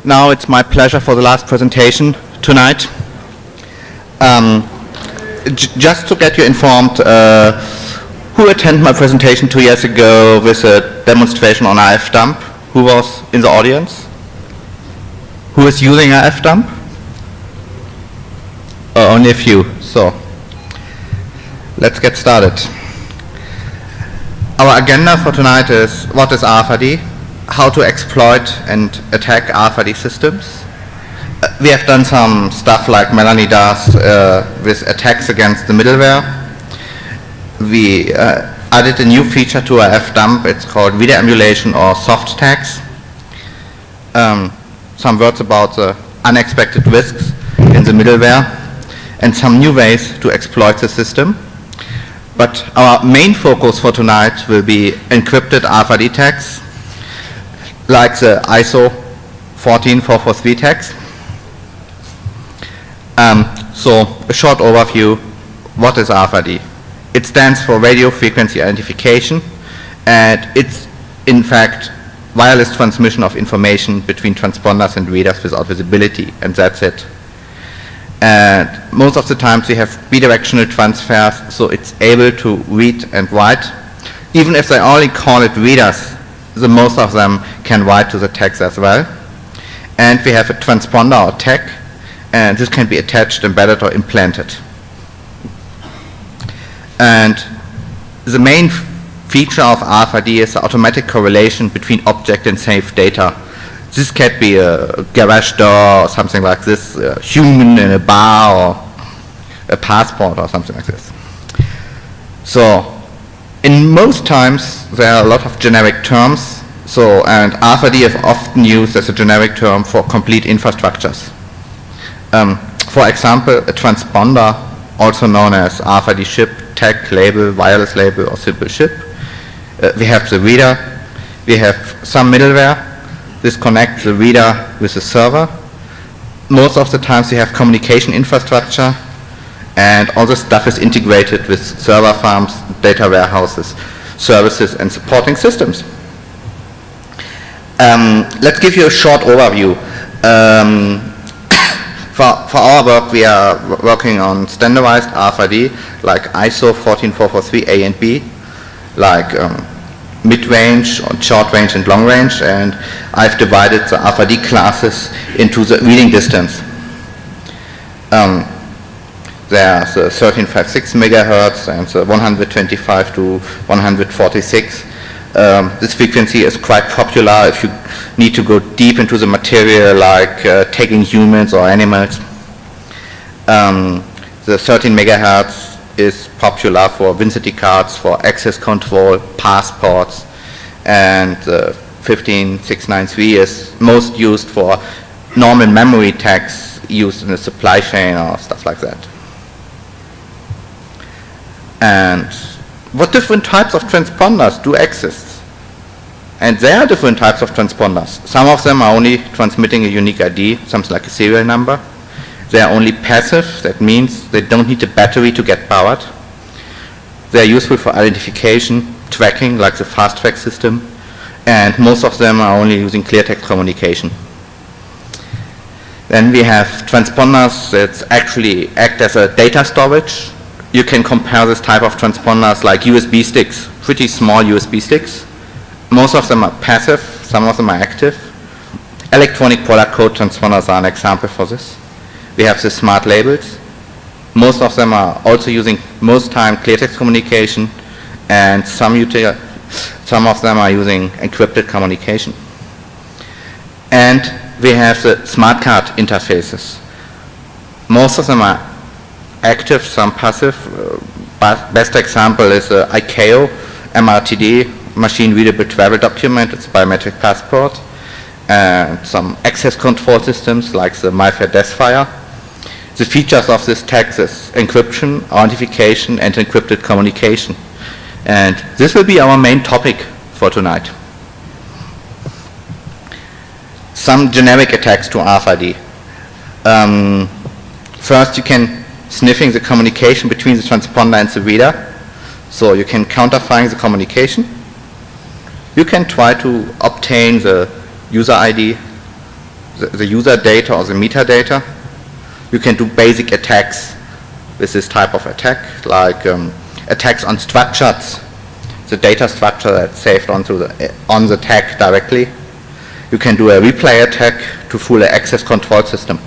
Now it's my pleasure for the last presentation tonight. Just to get you informed, who attended my presentation 2 years ago with a demonstration on AF-Dump? Who was in the audience? Who is using AF-Dump? Only a few. So let's get started. Our agenda for tonight is what is RFID, how to exploit and attack RFID systems. We have done some stuff like Melanie does with attacks against the middleware. We added a new feature to our AF-Dump. It's called reader emulation or soft tags. Some words about the unexpected risks in the middleware and some new ways to exploit the system. But our main focus for tonight will be encrypted RFID tags, like the ISO 14443 tags. So a short overview, what is RFID? It stands for radio frequency identification, and it's in fact wireless transmission of information between transponders and readers without visibility, and that's it. And most of the times we have bidirectional transfers, so it's able to read and write. Even if they only call it readers, the most of them can write to the tags as well. And we have a transponder or tag, and this can be attached, embedded, or implanted. And the main feature of RFID is the automatic correlation between object and saved data. This can be a garage door or something like this, a human in a bar or a passport or something like this. So in most times there are a lot of generic terms, and RFID is often used as a generic term for complete infrastructures. For example, a transponder, also known as RFID chip, tag, label, wireless label, or simple chip. We have the reader, we have some middleware. This connects the reader with the server. Most of the times we have communication infrastructure, and all the stuff is integrated with server farms, data warehouses, services, and supporting systems. Let's give you a short overview. For our work, we are working on standardized RFID, like ISO 14443 A and B, like mid-range, short-range, and long-range, and I've divided the RFID classes into the reading distance. There's the 1356 megahertz and the 125 to 146. This frequency is quite popular if you need to go deep into the material, like tagging humans or animals. The 13 megahertz is popular for VINCITY cards, for access control, passports, and 15693 is most used for normal memory tags used in the supply chain or stuff like that. And what different types of transponders do exist? And there are different types of transponders. Some of them are only transmitting a unique ID, something like a serial number. They are only passive, that means they don't need a battery to get powered. They are useful for identification, tracking, like the fast track system, and most of them are only using clear text communication. Then we have transponders that actually act as a data storage. You can compare this type of transponders like USB sticks, pretty small USB sticks. Most of them are passive, some of them are active. Electronic product code transponders are an example for this. We have the smart labels. Most of them are also using, most time, clear text communication, and some of them are using encrypted communication. And we have the smart card interfaces. Most of them are active, some passive. Best example is the ICAO MRTD, machine readable travel document. It's a biometric passport. And some access control systems like the MyFair Deathfire. The features of this text is encryption, authentication, and encrypted communication. And this will be our main topic for tonight. Some generic attacks to RFID. First, you can sniffing the communication between the transponder and the reader. So you can counterfeiting the communication. You can try to obtain the user ID, the user data or the metadata. You can do basic attacks with this type of attack, like attacks on structures, the data structure that's saved on the tag directly. You can do a replay attack to fool an access control system.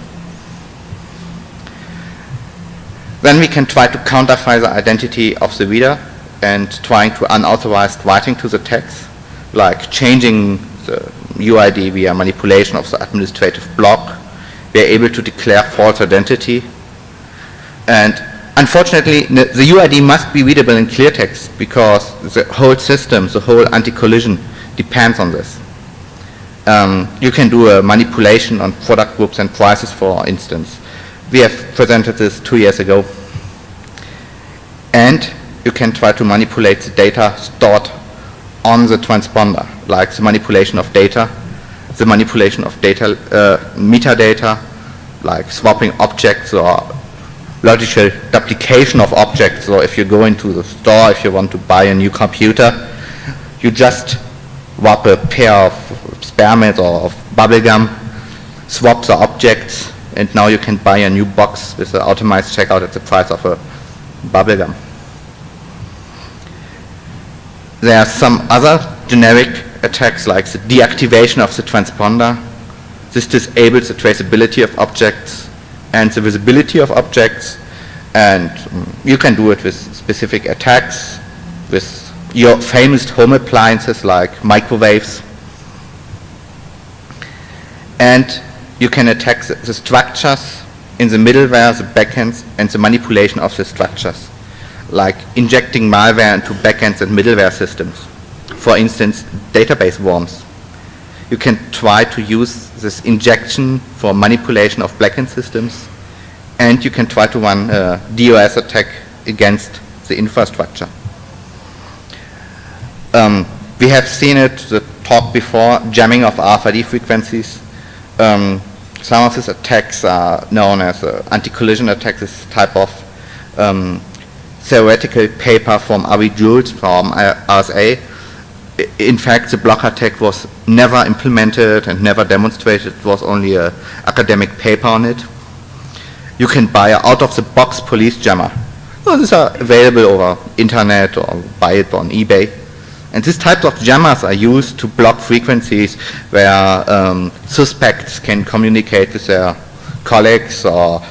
Then we can try to counterfeit the identity of the reader and trying to unauthorized writing to the text, like changing the UID via manipulation of the administrative block. We are able to declare false identity. And unfortunately, the UID must be readable in clear text because the whole system, the whole anti-collision depends on this. You can do a manipulation on product groups and prices, for instance. We have presented this 2 years ago. And you can try to manipulate the data stored on the transponder, like the manipulation of data, the manipulation of data, metadata, like swapping objects or logical duplication of objects. So if you go into the store, if you want to buy a new computer, you just swap a pair of spearmint or of bubblegum, swap the objects, and now you can buy a new box with an automated checkout at the price of a bubblegum. There are some other generic attacks like the deactivation of the transponder. This disables the traceability of objects and the visibility of objects, and you can do it with specific attacks, with your famous home appliances like microwaves. And you can attack the structures in the middleware, the backends, and the manipulation of the structures, like injecting malware into backends and middleware systems. For instance, database worms. You can try to use this injection for manipulation of backend systems, and you can try to run a DOS attack against the infrastructure. We have seen it, the talk before, jamming of RFID frequencies. Some of these attacks are known as anti-collision attacks, this type of theoretical paper from Avi Jules from RSA. In fact, the block attack was never implemented and never demonstrated. It was only an academic paper on it. You can buy an out-of-the-box police jammer. Well, these are available over internet or buy it on eBay. And these types of jammers are used to block frequencies where suspects can communicate with their colleagues or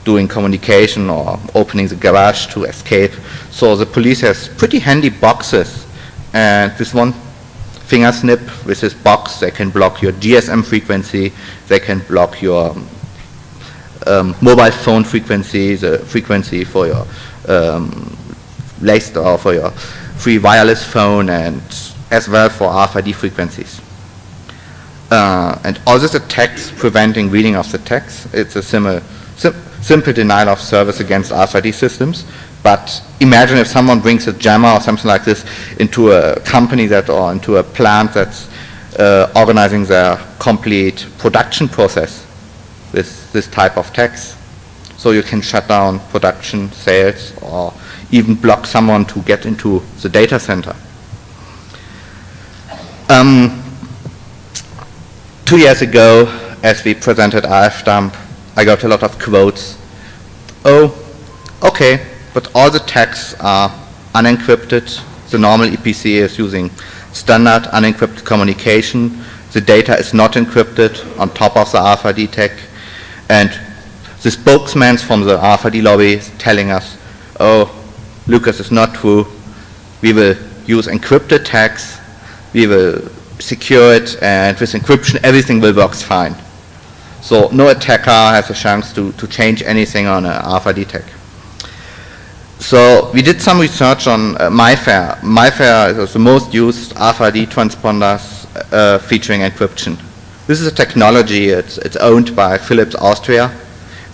doing communication or opening the garage to escape. So the police has pretty handy boxes, and with one finger snip with this box they can block your GSM frequency, they can block your mobile phone frequency, the frequency for your laced or for your free wireless phone, and as well for RFID frequencies. And all these attacks preventing reading of the text. It's a simple denial of service against RFID systems. But imagine if someone brings a jammer or something like this into a company or into a plant that's organizing their complete production process with this type of attacks. So you can shut down production, sales, or even block someone to get into the data center. 2 years ago, as we presented RFDump, I got a lot of quotes. Oh, okay, but all the tags are unencrypted. The normal EPC is using standard unencrypted communication. The data is not encrypted on top of the RFID tag. And the spokesman from the RFID lobby is telling us, oh, Lucas, it's not true. We will use encrypted tags. We will secure it, and with encryption, everything will work fine. So no attacker has a chance to change anything on an RFID tag. So we did some research on MIFARE. MIFARE is the most used RFID transponders featuring encryption. This is a technology, it's owned by Philips Austria.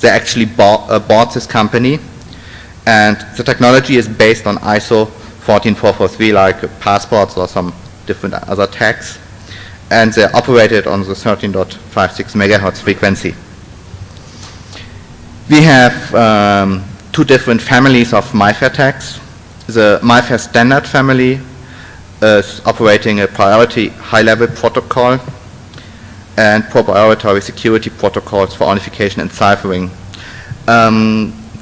They actually bought this company, and the technology is based on ISO 14443, like passports or some different other tags, and they're operated on the 13.56 megahertz frequency. We have two different families of MIFARE tags. The MIFARE standard family is operating a priority high-level protocol, and proprietary security protocols for unification and ciphering.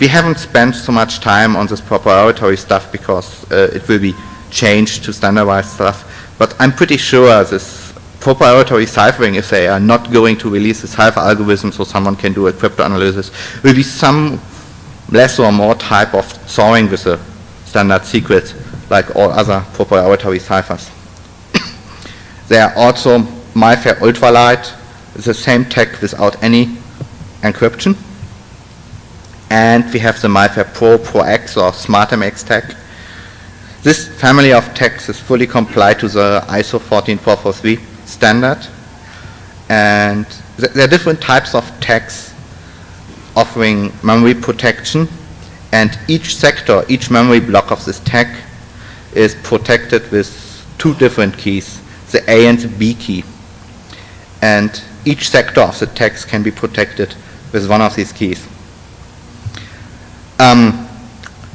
We haven't spent so much time on this proprietary stuff because it will be changed to standardized stuff, but I'm pretty sure this proprietary ciphering, if they are not going to release the cipher algorithm so someone can do a cryptanalysis, will be some less or more type of storing with a standard secret like all other proprietary ciphers. There are also MIFARE Ultralight, the same tech without any encryption. And we have the MIFARE Pro, Pro X or SmartMX tech. This family of techs is fully compliant to the ISO 14443 standard. And there are different types of techs offering memory protection. And each sector, each memory block of this tech is protected with two different keys, the A and the B key. And each sector of the text can be protected with one of these keys.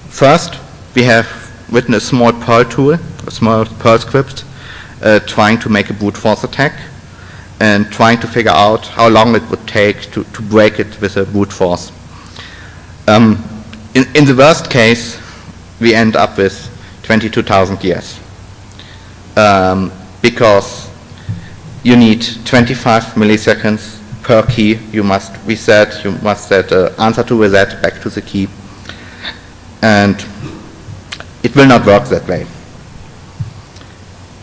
First, we have written a small Perl tool, a small Perl script, trying to make a brute force attack and trying to figure out how long it would take to break it with a brute force. In the worst case, we end up with 22,000 years because you need 25 milliseconds per key. You must reset, you must set answer to reset back to the key. And it will not work that way.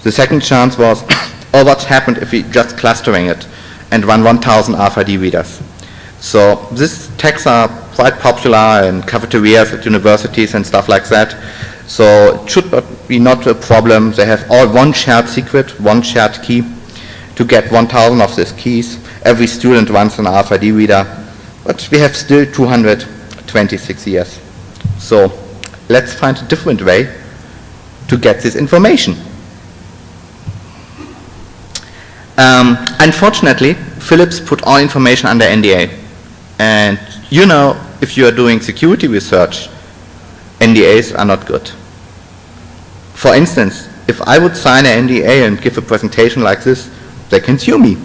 The second chance was, oh, what's happened if we just clustering it and run 1,000 RFID readers? So these techs are quite popular in cafeterias at universities and stuff like that. So it should be not a problem. They have all one shared secret, one shared key. To get 1,000 of these keys, every student runs an RFID reader, but we have still 226 years. So let's find a different way to get this information. Unfortunately, Philips put all information under NDA. And you know, if you are doing security research, NDAs are not good. For instance, if I would sign an NDA and give a presentation like this, they can sue me.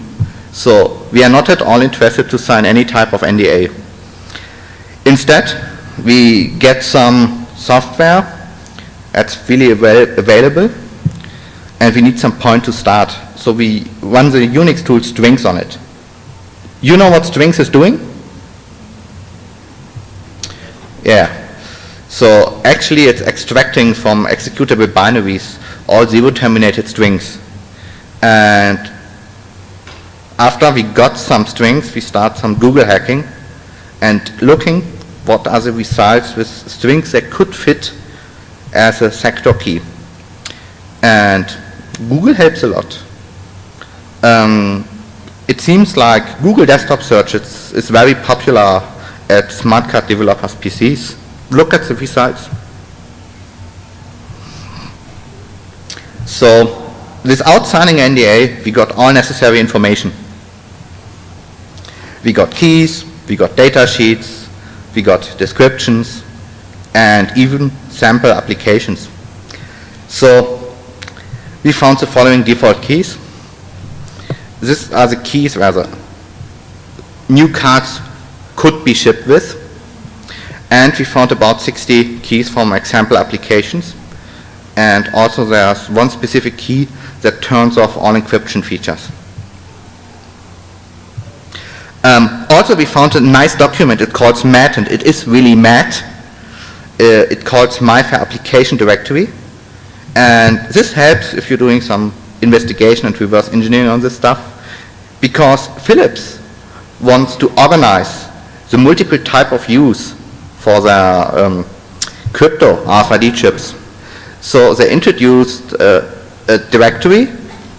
So we are not at all interested to sign any type of NDA. Instead, we get some software that's really available, and we need some point to start. So we run the Unix tool Strings on it. You know what Strings is doing? Yeah. So actually it's extracting from executable binaries all zero-terminated strings. And after we got some strings, we start some Google hacking and looking what are the results with strings that could fit as a sector key. And Google helps a lot. It seems like Google Desktop Search is very popular at smart card developers' PCs. Look at the results. So without signing NDA, we got all necessary information. We got keys, we got data sheets, we got descriptions, and even sample applications. So we found the following default keys. These are the keys where the new cards could be shipped with. And we found about 60 keys from example applications. And also there's one specific key that turns off all encryption features. Also we found a nice document. It calls MAT, and it is really MAT. It calls MIFARE Application Directory. And this helps if you're doing some investigation and reverse engineering on this stuff, because Philips wants to organize the multiple type of use for their crypto RFID chips. So they introduced a directory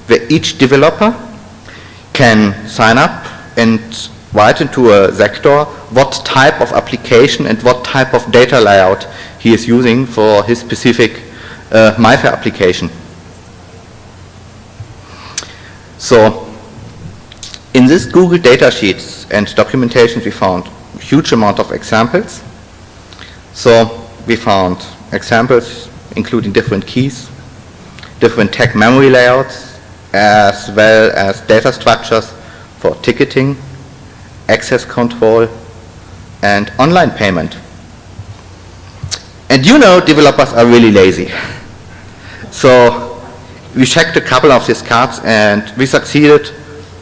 where each developer can sign up and write into a sector what type of application and what type of data layout he is using for his specific MIFARE application. So in this Google data sheets and documentation we found a huge amount of examples. So we found examples including different keys, different tag memory layouts, as well as data structures for ticketing, access control, and online payment. And you know developers are really lazy. So we checked a couple of these cards and we succeeded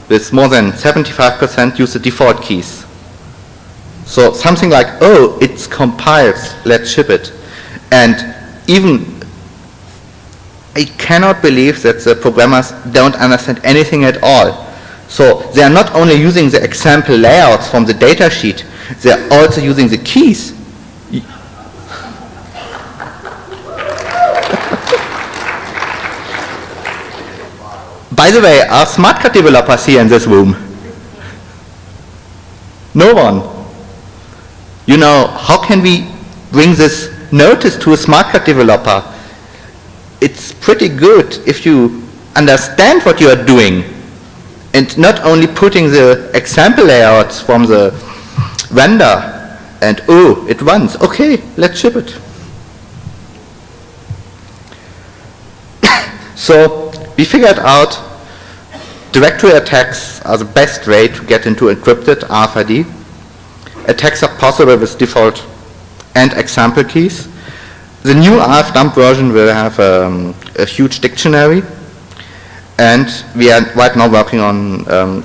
with more than 75% use the default keys. So something like, oh, it's compiled, let's ship it. And even I cannot believe that the programmers don't understand anything at all. So they are not only using the example layouts from the data sheet, they are also using the keys. By the way, are smart card developers here in this room? No one. You know, how can we bring this notice to a smart card developer? It's pretty good if you understand what you are doing and not only putting the example layouts from the vendor and, oh, it runs. Okay, let's ship it. So we figured out directory attacks are the best way to get into encrypted RFID. Attacks are possible with default and example keys. The new RFDump version will have a huge dictionary, and we are right now working on,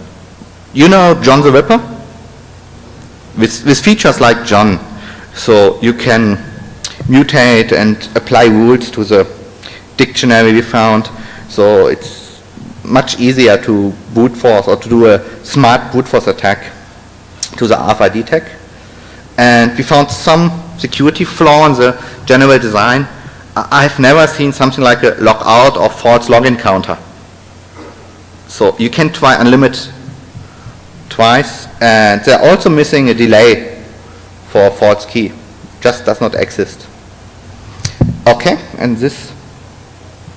you know John the Ripper? With features like John. So you can mutate and apply rules to the dictionary we found. So it's much easier to brute force or to do a smart brute force attack to the RFID tag. And we found some security flaw in the general design. I've never seen something like a logout or false login counter. So you can try unlimit twice, and they're also missing a delay for a false key. Just does not exist. Okay, and this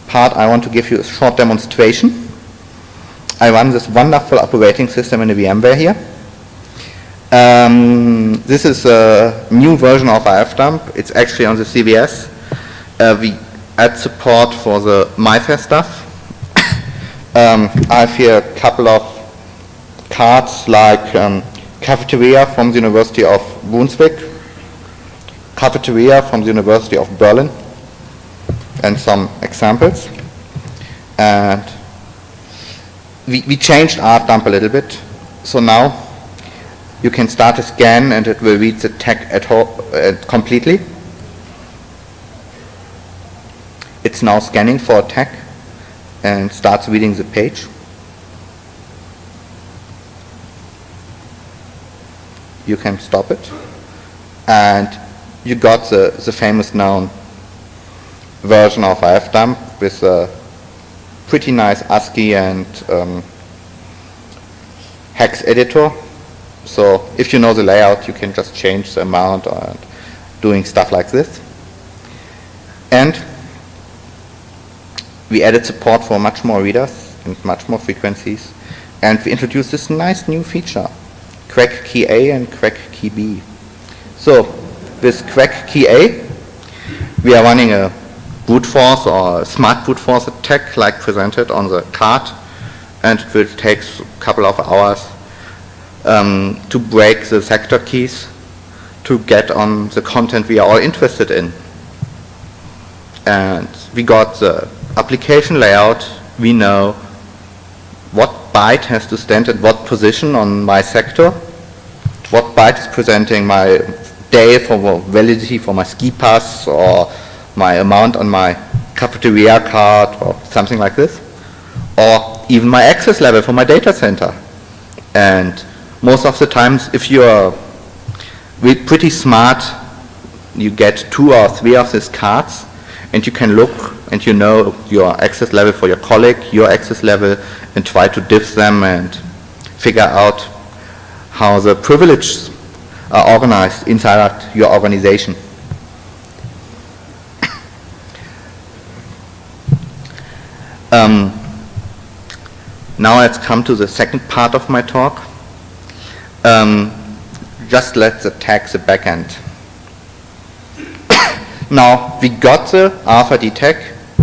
part I want to give you a short demonstration. I run this wonderful operating system in a VMware here. This is a new version of RFDump. It's actually on the CVS. We add support for the MyFair stuff. I have here a couple of cards like Cafeteria from the University of Brunswick, Cafeteria from the University of Berlin, and some examples. And we changed RFDump a little bit. So now you can start a scan and it will read the tag completely. It's now scanning for a tag and starts reading the page. You can stop it. And you got the famous known version of RFDump with a pretty nice ASCII and hex editor. So if you know the layout, you can just change the amount and doing stuff like this. And we added support for much more readers and much more frequencies. And we introduced this nice new feature, crack key A and crack key B. So with crack key A, we are running a brute force or a smart brute force attack like presented on the card, and it will take a couple of hours to break the sector keys to get on the content we are all interested in. And we got the application layout. We know what byte has to stand at what position on my sector, what byte is presenting my day for validity for my ski pass or my amount on my cafeteria card or something like this, or even my access level for my data center. And most of the times, if you are pretty smart, you get 2 or 3 of these cards, and you can look and you know your access level for your colleague, your access level, and try to diff them and figure out how the privileges are organized inside your organization. Now let's come to the second part of my talk. Just let's attack the backend. Now we got the RFID tag,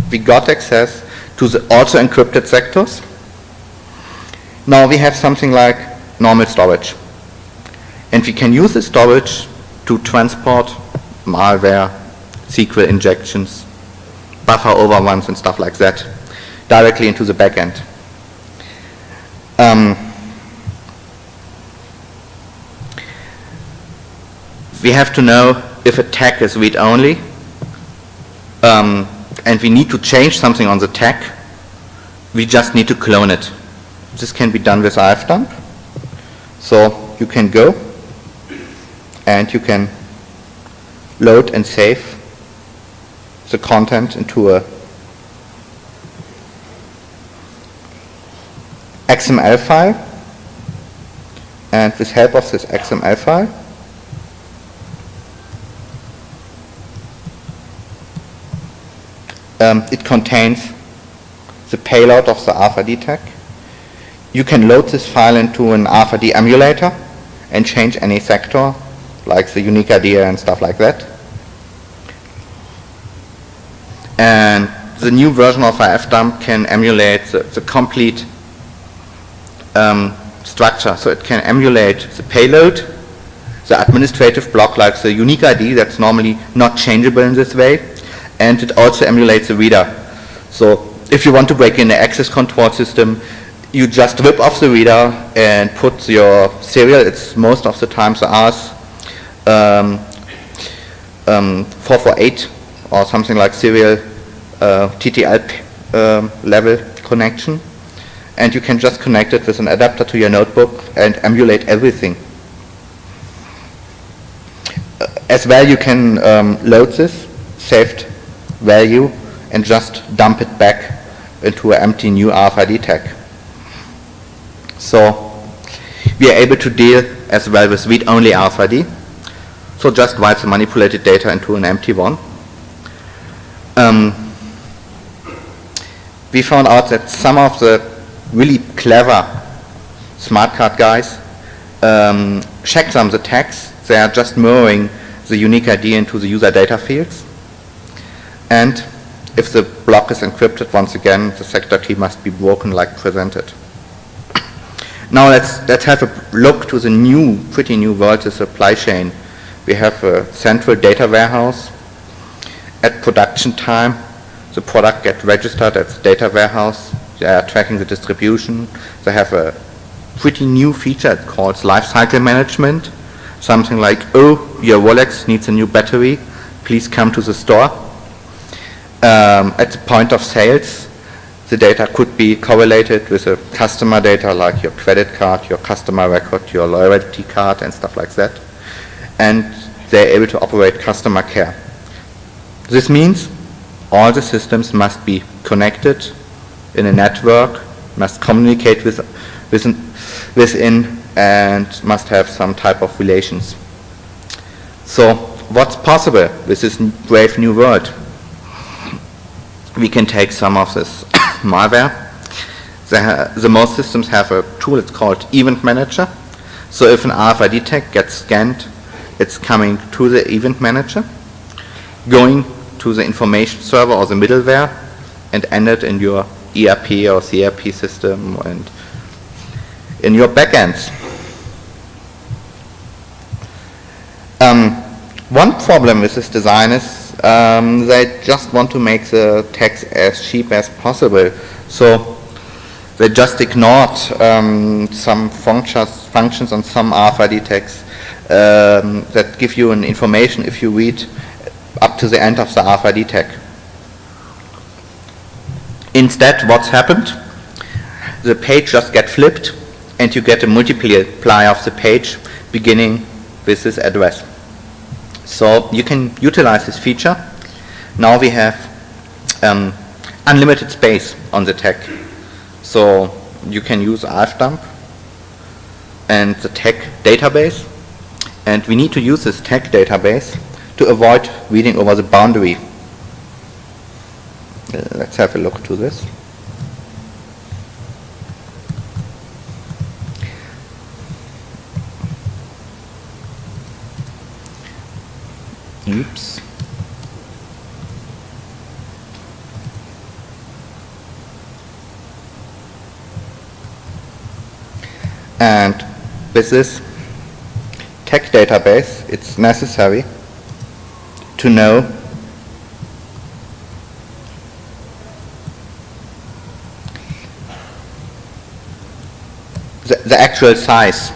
we got access to the also encrypted sectors. Now we have something like normal storage. And we can use the storage to transport malware, SQL injections, buffer overruns and stuff like that directly into the backend. We have to know if a tag is read-only, and we need to change something on the tag. We just need to clone it. This can be done with ifdump. So you can go and you can load and save the content into a XML file, and with help of this XML file it contains the payload of the RFID tag. You can load this file into an RFID emulator and change any sector, like the unique ID and stuff like that. And the new version of ifdump can emulate the complete structure. So it can emulate the payload, the administrative block like the unique ID that's normally not changeable in this way, and it also emulates the reader. So if you want to break in the access control system, you just rip off the reader and put your serial, it's most of the times the R's 448 or something like serial TTL level connection, and you can just connect it with an adapter to your notebook and emulate everything. As well, you can load this saved value and just dump it back into an empty new RFID tag. So we are able to deal as well with read-only RFID. So just write the manipulated data into an empty one. We found out that some of the really clever smart card guys check the tags. They are just mirroring the unique ID into the user data fields. And if the block is encrypted, once again, the sector key must be broken like presented. Now let's have a look to the pretty new world, the supply chain. We have a central data warehouse. At production time, the product gets registered at the data warehouse. They are tracking the distribution. They have a pretty new feature called lifecycle management. Something like, oh, your Rolex needs a new battery. Please come to the store. At the point of sales, the data could be correlated with the customer data like your credit card, your customer record, your loyalty card and stuff like that. And they're able to operate customer care. This means all the systems must be connected in a network, must communicate within and must have some type of relations. So what's possible with this brave new world? We can take some of this malware. The most systems have a tool, it's called Event Manager. So if an RFID tag gets scanned, it's coming to the Event Manager, going to the information server or the middleware, and ended in your ERP or CRP system and in your backends. One problem with this design is they just want to make the tags as cheap as possible. So they just ignored some functions on some RFID tags that give you an information if you read up to the end of the RFID tag. Instead, what's happened? The page just gets flipped and you get a multiplier of the page beginning with this address. So you can utilize this feature. Now we have unlimited space on the tag. So you can use ifdump and the tag database. And we need to use this tag database to avoid reading over the boundary. Let's have a look to this. Oops. And with this tech database, it's necessary to know the actual size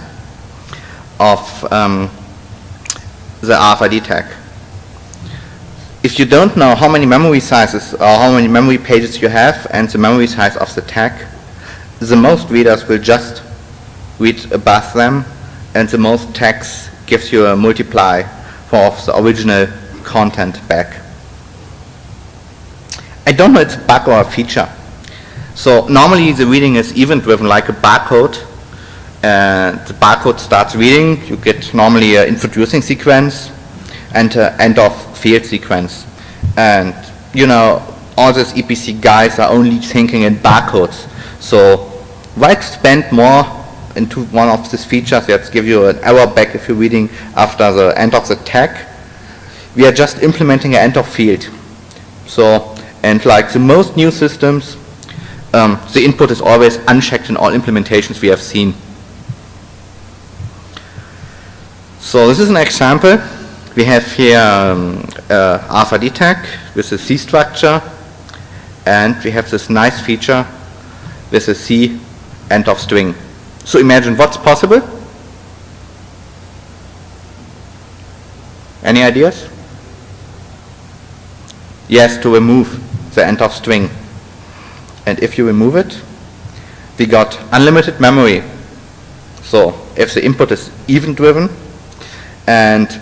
of the RFID tag. If you don't know how many memory sizes or how many memory pages you have and the memory size of the tag, the most readers will just read above them, and the most tags gives you a multiply for the original content back. I don't know it's a bug or a feature. So normally the reading is event driven like a barcode. The barcode starts reading, you get normally an introducing sequence and an end of field sequence. And you know, all these EPC guys are only thinking in barcodes. So why spend more into one of these features that give you an error back if you're reading after the end of the tag? We are just implementing an end of field. So, and like the most new systems, the input is always unchecked in all implementations we have seen. So this is an example. We have here RFID tag with a C structure, and we have this nice feature with a C end of string. So imagine what's possible. Any ideas? Yes, to remove the end of string. And if you remove it, we got unlimited memory. So if the input is event driven and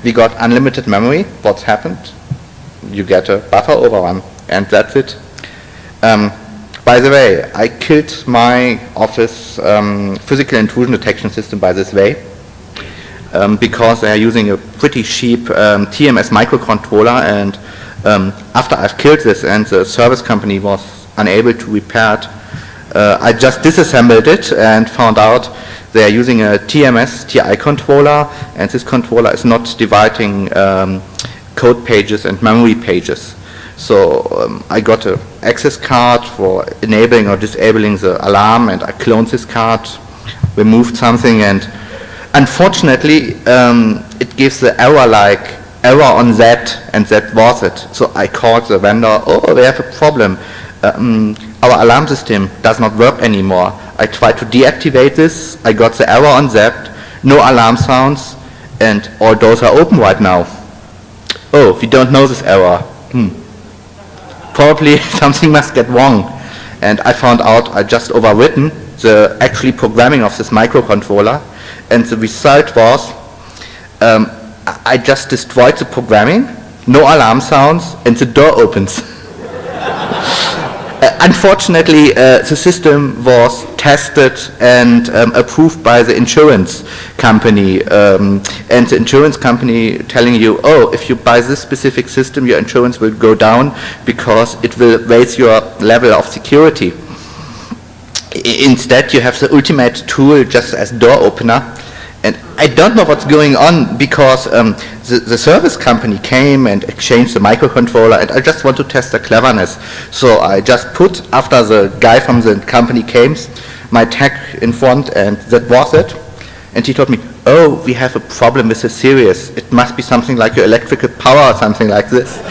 we got unlimited memory, what's happened? You get a buffer overrun, and that's it. By the way, I killed my office physical intrusion detection system by this way because they are using a pretty cheap TMS microcontroller, and after I've killed this and the service company was unable to repair it, I just disassembled it and found out they are using a TMS TI controller, and this controller is not dividing code pages and memory pages. So I got an access card for enabling or disabling the alarm, and I cloned this card, removed something, and unfortunately it gives the error like error on that, and that was it. So I called the vendor, oh, they have a problem. Our alarm system does not work anymore. I tried to deactivate this, I got the error on that, no alarm sounds, and all doors are open right now. Oh, we don't know this error. Probably something must get wrong. And I found out I just overwritten the actually programming of this microcontroller, and the result was I just destroyed the programming, no alarm sounds, and the door opens. Unfortunately, the system was tested and approved by the insurance company, and the insurance company telling you, oh, if you buy this specific system, your insurance will go down because it will raise your level of security. Instead, you have the ultimate tool just as door opener. And I don't know what's going on because the service company came and exchanged the microcontroller, and I just want to test the cleverness. So I just put, after the guy from the company came, my tag in front, and that was it. And he told me, oh, we have a problem with the series. It must be something like your electrical power or something like this.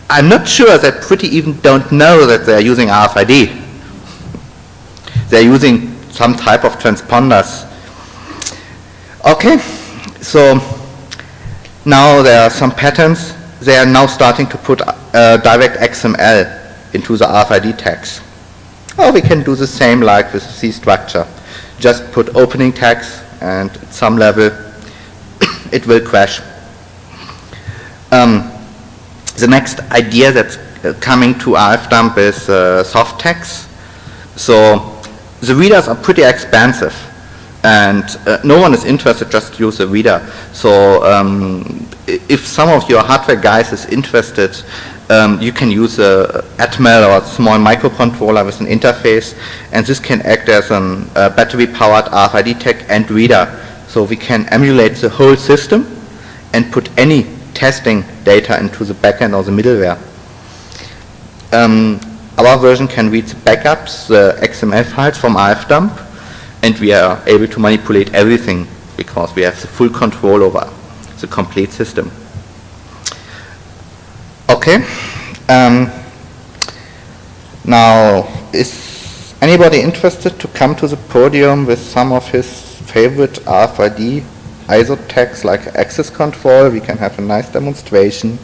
I'm not sure that Pretty even don't know that they're using RFID. They're using some type of transponders. Okay, so now there are some patterns. They are now starting to put direct XML into the RFID tags. Or we can do the same like with C structure. Just put opening tags, and at some level it will crash. The next idea that's coming to RFDump is soft tags. So the readers are pretty expensive, and no one is interested just use a reader. So if some of your hardware guys is interested, you can use a Atmel or a small microcontroller with an interface, and this can act as a battery-powered RFID tag and reader. So we can emulate the whole system and put any testing data into the backend or the middleware. Our version can read the backups, the XML files from ifdump, and we are able to manipulate everything because we have the full control over the complete system. Okay. Now, is anybody interested to come to the podium with some of his favorite RFID ISO tags like access control? We can have a nice demonstration.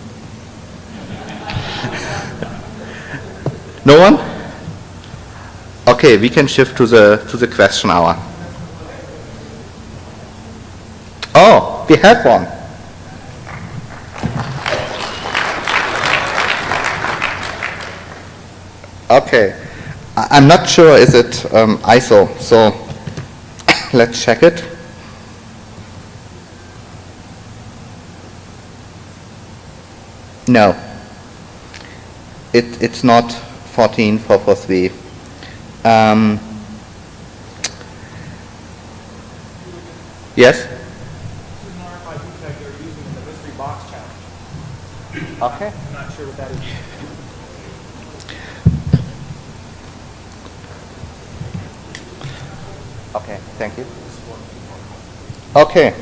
No one? Okay, we can shift to the question hour. Oh, we have one. Okay, I'm not sure is it ISO, so let's check it. No, it's not 14443. Yes? This is an RFID tag they're using in the mystery box challenge. Okay. I'm not sure what that is. Okay, thank you. Okay.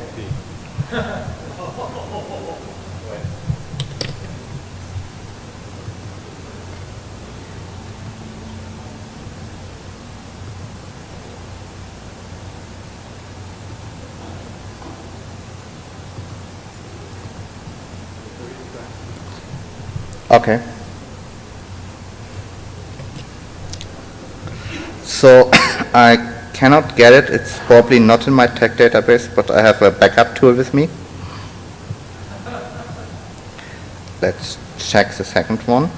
Okay. So I cannot get it. It's probably not in my tag database, but I have a backup tool with me. Let's check the second one.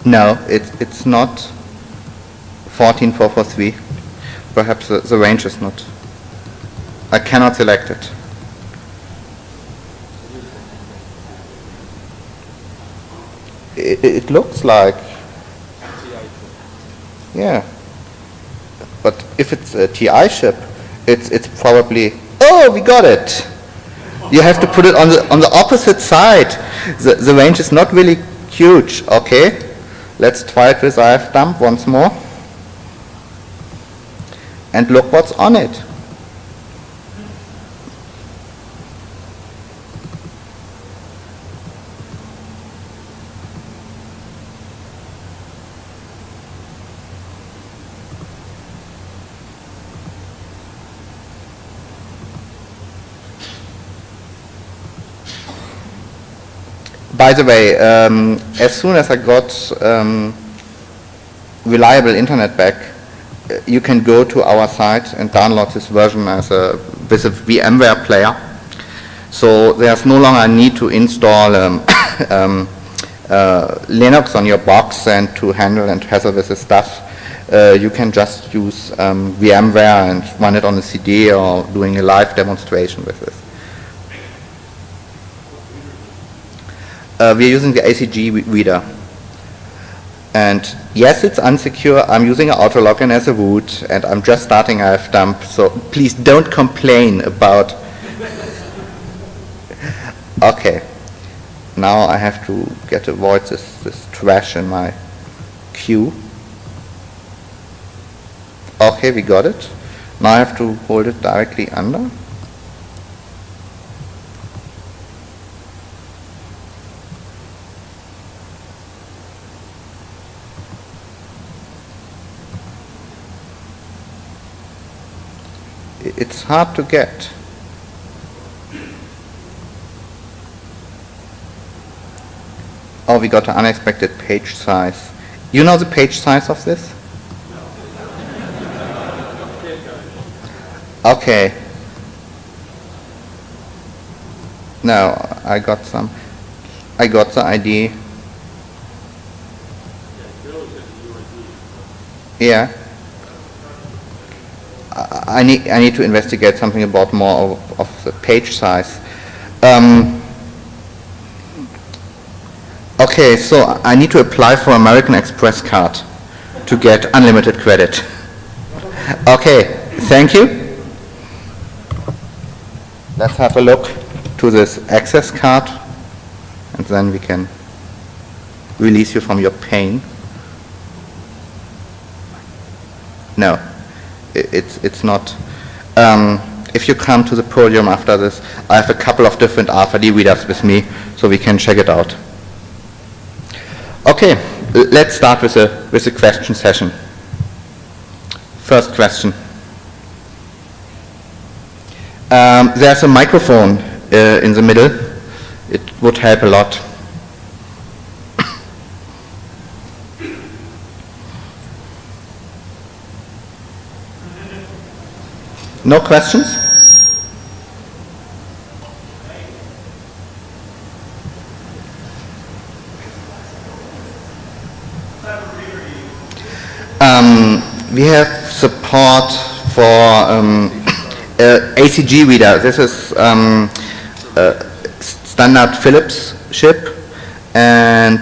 No, it's not 14443. Perhaps the range is not. I cannot select it. It looks like. Yeah. But if it's a TI chip, it's probably. Oh, we got it. You have to put it on the opposite side. The range is not really huge. Okay. Let's try it with ifdump once more. And look what's on it. By the way, as soon as I got reliable internet back, you can go to our site and download this version with a VMware player. So there's no longer a need to install Linux on your box and to handle and hassle with this stuff. You can just use VMware and run it on a CD or doing a live demonstration with it. We're using the ACG reader. And yes, it's unsecure. I'm using an autologin as a root, and I'm just starting ifdump, so please don't complain about... Okay. Now I have to avoid this trash in my queue. Okay, we got it. Now I have to hold it directly under. It's hard to get. Oh, we got an unexpected page size. You know the page size of this? Okay. No, I got the ID. Yeah. I need to investigate something about more of the page size. Okay, so I need to apply for American Express card to get unlimited credit. Okay, thank you. Let's have a look to this access card, and then we can release you from your pain. No, it's not. If you come to the podium after this, I have a couple of different RFID readers with me, so we can check it out. Okay, let's start with a question session. First question. There's a microphone in the middle. It would help a lot. No questions? We have support for ACG reader. This is standard Philips chip, and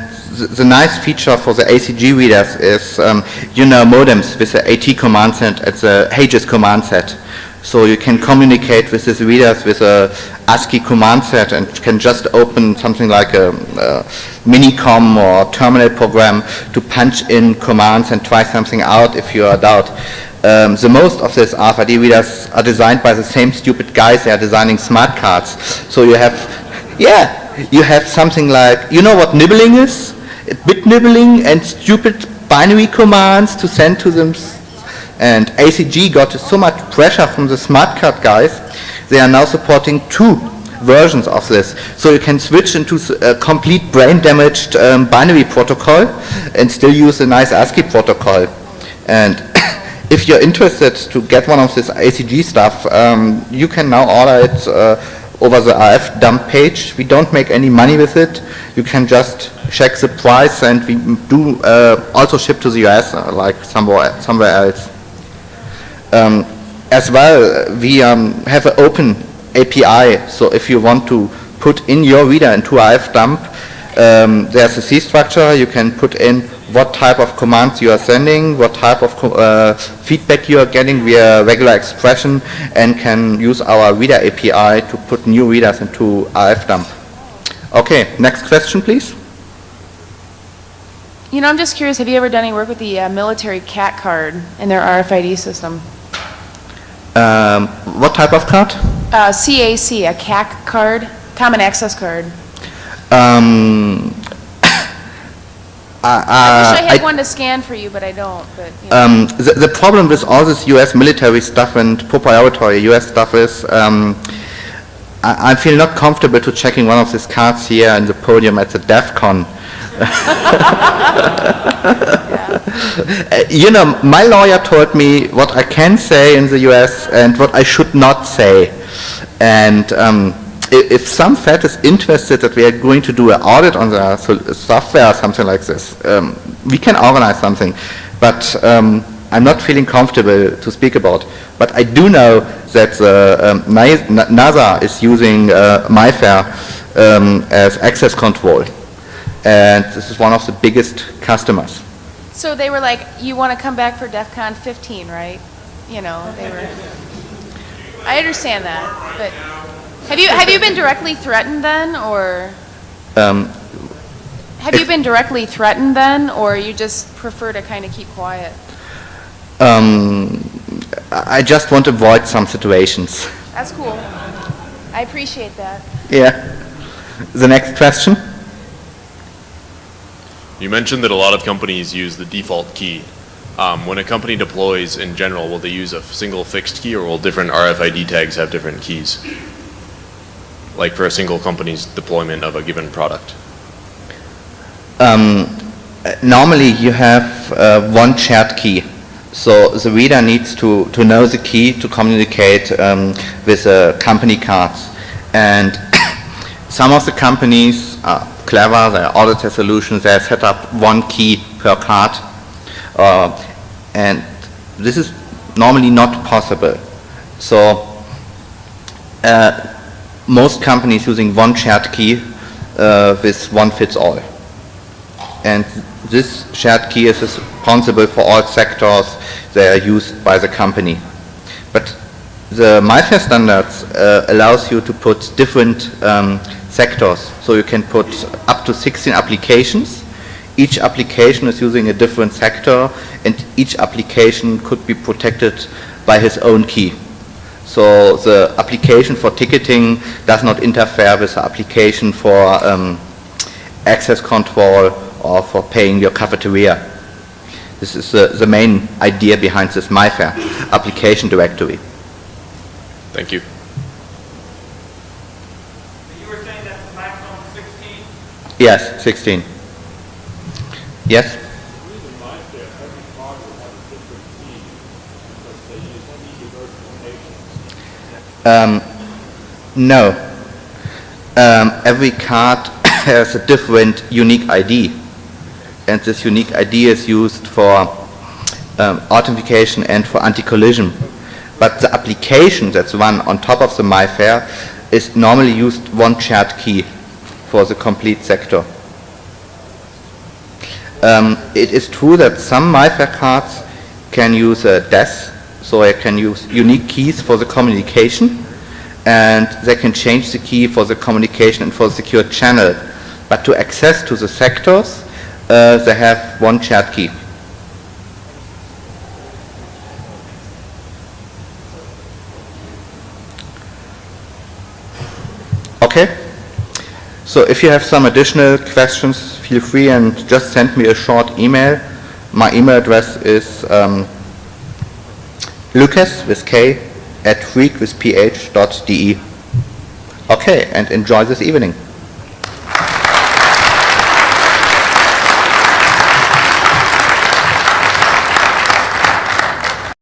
the nice feature for the ACG readers is modems with the AT command set and the Aegis command set. So you can communicate with these readers with a ASCII command set and can just open something like a Minicom or terminal program to punch in commands and try something out if you are doubt. The most of these RFID readers are designed by the same stupid guys. They are designing smart cards. So you have something like, you know what nibbling is? Bit nibbling and stupid binary commands to send to them. And ACG got so much pressure from the smart card guys, they are now supporting 2 versions of this. So you can switch into a complete brain damaged binary protocol and still use a nice ASCII protocol. And if you're interested to get one of this ACG stuff, you can now order it over the RF dump page. We don't make any money with it. You can just check the price, and we do also ship to the US like somewhere else. As well, we have an open API, so if you want to put in your reader into RF dump, there's a C structure. You can put in what type of commands you are sending, what type of feedback you are getting via regular expression, and can use our reader API to put new readers into RF dump. Okay, next question, please. I'm just curious, have you ever done any work with the military CAT card in their RFID system? What type of card? CAC, a CAC card, Common Access Card. I wish I had one to scan for you, but I don't. But, the problem with all this US military stuff and proprietary US stuff is I feel not comfortable to checking one of these cards here in the podium at the DEF CON. My lawyer told me what I can say in the US and what I should not say. And if some Fed is interested that we are going to do an audit on the software or something like this, we can organize something. But I'm not feeling comfortable to speak about. But I do know that NASA is using MIFARE as access control. And this is one of the biggest customers. So they were like, you want to come back for DEF CON 15, right? They were... I understand that, but have you been directly threatened then, or... have you been directly threatened then, or you just prefer to kind of keep quiet? I just want to avoid some situations. That's cool. I appreciate that. Yeah. The next question. You mentioned that a lot of companies use the default key. When a company deploys in general, will they use a single fixed key, or will different RFID tags have different keys? Like for a single company's deployment of a given product? Normally you have one shared key. So the reader needs to know the key to communicate with the company cards. And some of the companies are clever, they audit their solutions, they set up one key per card. And this is normally not possible. So most companies using one shared key with one fits all. And this shared key is responsible for all sectors that are used by the company. But the MIFARE standards allows you to put different sectors. So you can put up to 16 applications. Each application is using a different sector, and each application could be protected by his own key. So the application for ticketing does not interfere with the application for access control or for paying your cafeteria. This is the main idea behind this MIFARE application directory. Thank you. You were saying that's the maximum 16? Yes, 16. Yes? The reason MIFARE, every card will have a different key because they use universal nations. No. Every card has a different unique ID. And this unique ID is used for authentication and for anti-collision. But the application that's run on top of the MIFARE is normally used one shared key for the complete sector. It is true that some MIFARE cards can use a DES, so they can use unique keys for the communication, and they can change the key for the communication and for the secure channel. But to access to the sectors, they have one shared key. Okay? So if you have some additional questions, feel free and just send me a short email. My email address is lucas with K @freak with ph.de. Okay, and enjoy this evening.